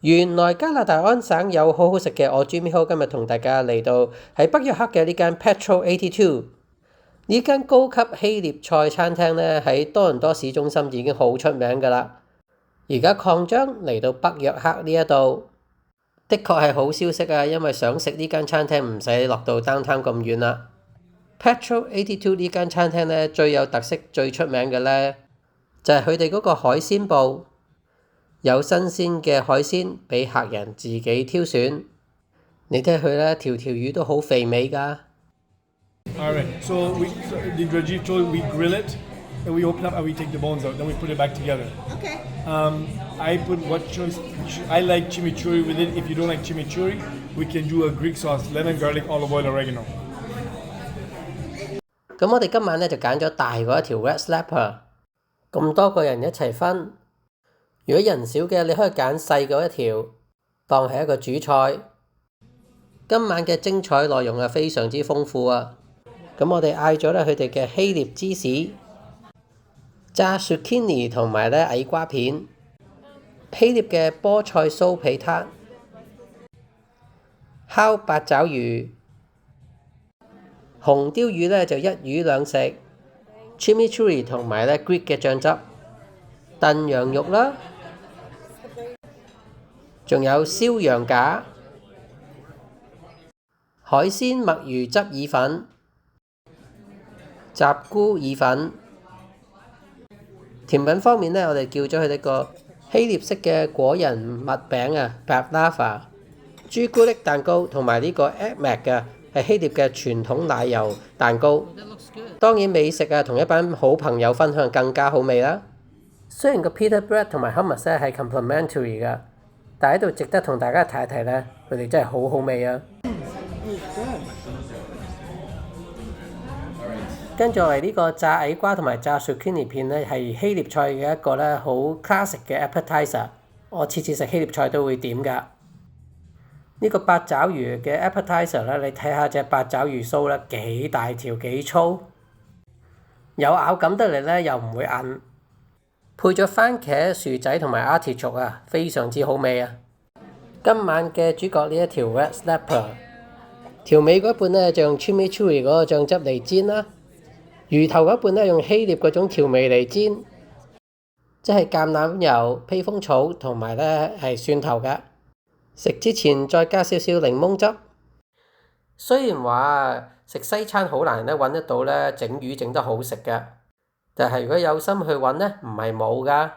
原來加拿大安省有好好食嘅，我 Jimmy Ho 今日同大家嚟到喺北約克嘅呢間 Petrol 82呢間高級希臘菜餐廳呢，喺多倫多市中心已經好出名㗎啦。而家擴張嚟到北約克呢一度，的確係好消息啊！因為想食呢間餐廳唔使落到 downtown 咁遠啦。Petrol 82呢間餐廳呢，最有特色、最出名嘅呢，就係佢哋嗰個海鮮部。有新鮮嘅海鮮俾客人自己挑選，你睇佢咧，條條魚都好肥美㗎。Alright, so the Rajiv we grill it, and we open up and we take the bones out, then we put it back together. Okay. I put what choice I like chimichurri with it. If you don't like chimichurri, we can do a Greek sauce: lemon, garlic, olive oil, oregano. 咁我哋今晚咧就揀咗大嗰一條 Red Snapper， 咁多個人一齊分。如果人少嘅，你可以揀細嗰一條，當係一個主菜。今晚嘅精彩內容係非常之豐富啊！咁我哋嗌咗咧佢哋嘅希臘芝士、炸 zucchini 同埋咧矮瓜片、希臘嘅菠菜酥皮撻、烤八爪魚、紅鯛魚咧就一魚兩食、chimichurri 同埋咧 Greek 嘅醬汁、燉羊肉啦。仲有燒羊架、海鮮墨魚汁意粉、雜菇意粉。甜品方面呢，我哋叫咗佢哋個希臘式嘅果仁蜜餅啊 （pavlava）、朱古力蛋糕同埋呢個 Ekmek 嘅係希臘嘅傳統奶油蛋糕。當然美食啊，同一班好朋友分享更加好味啦。雖然個 pita bread 同埋 hummus 咧係 complementary 㗎。但喺度值得同大家睇一睇呢，佢哋真係好好味啊！跟住落嚟呢個炸矮瓜同埋炸 zucchini 片呢，係希臘菜嘅一個呢好 classic 嘅 appetizer。我次次食希臘菜都會點㗎。呢個八爪魚嘅 appetizer 呢，你睇下隻八爪魚鬚呢幾大條幾粗，有咬感得嚟呢，又唔會韌。配咗番茄、薯仔同埋 artichoke 啊，非常之好味啊！今晚嘅主角呢一條 Red Snapper， 條尾嗰半呢就用 chimichurri 嗰個醬汁嚟煎啦，魚頭嗰半呢用希臘嗰種調味嚟煎，即係橄欖油、披風草同埋呢係蒜頭㗎。食之前再加少少檸檬汁。雖然話食西餐好難呢揾得到呢整魚整得好食㗎。但係如果有心去揾呢，唔係冇㗎。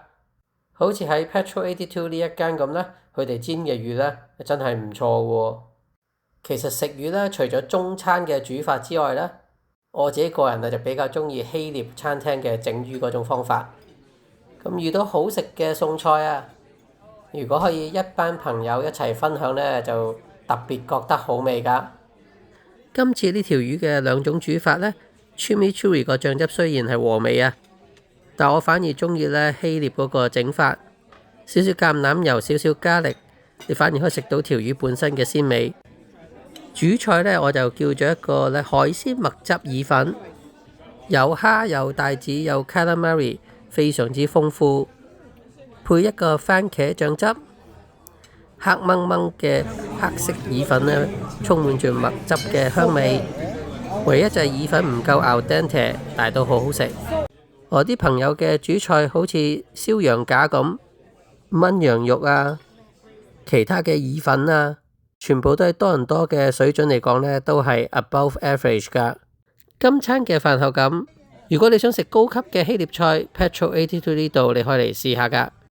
好似喺 Petrol 82呢一間咁呢，佢哋煎嘅魚呢，真係唔錯喎。其實食魚呢，除咗中餐嘅煮法之外呢，我自己個人就比較中意希臘餐廳嘅整魚嗰種方法。咁遇到好食嘅餸菜啊，如果可以一班朋友一齊分享呢，就特別覺得好味㗎。今次呢條魚嘅兩種煮法呢，chimichurri 個醬汁雖然係和味啊，但我反而中意咧希臘嗰個整法，少少橄欖油，少少加力，你反而可以食到條魚本身嘅鮮味。主菜呢，我就叫咗一個咧海鮮墨汁意粉，有蝦有帶子有 calamari， 非常之豐富，配一個番茄醬汁，黑掹掹嘅黑色意粉呢，充滿住墨汁嘅香味。唯一就係意粉唔夠 al dente， 但係都好好食。我啲朋友嘅主菜好似燒羊架咁，炆羊肉啊，其他嘅意粉啊，全部都係多倫多嘅水準嚟講呢，都係 above average 㗎。今餐嘅飯後感，如果你想食高級嘅希臘菜 ，Petrol 82呢度你可以嚟試下㗎。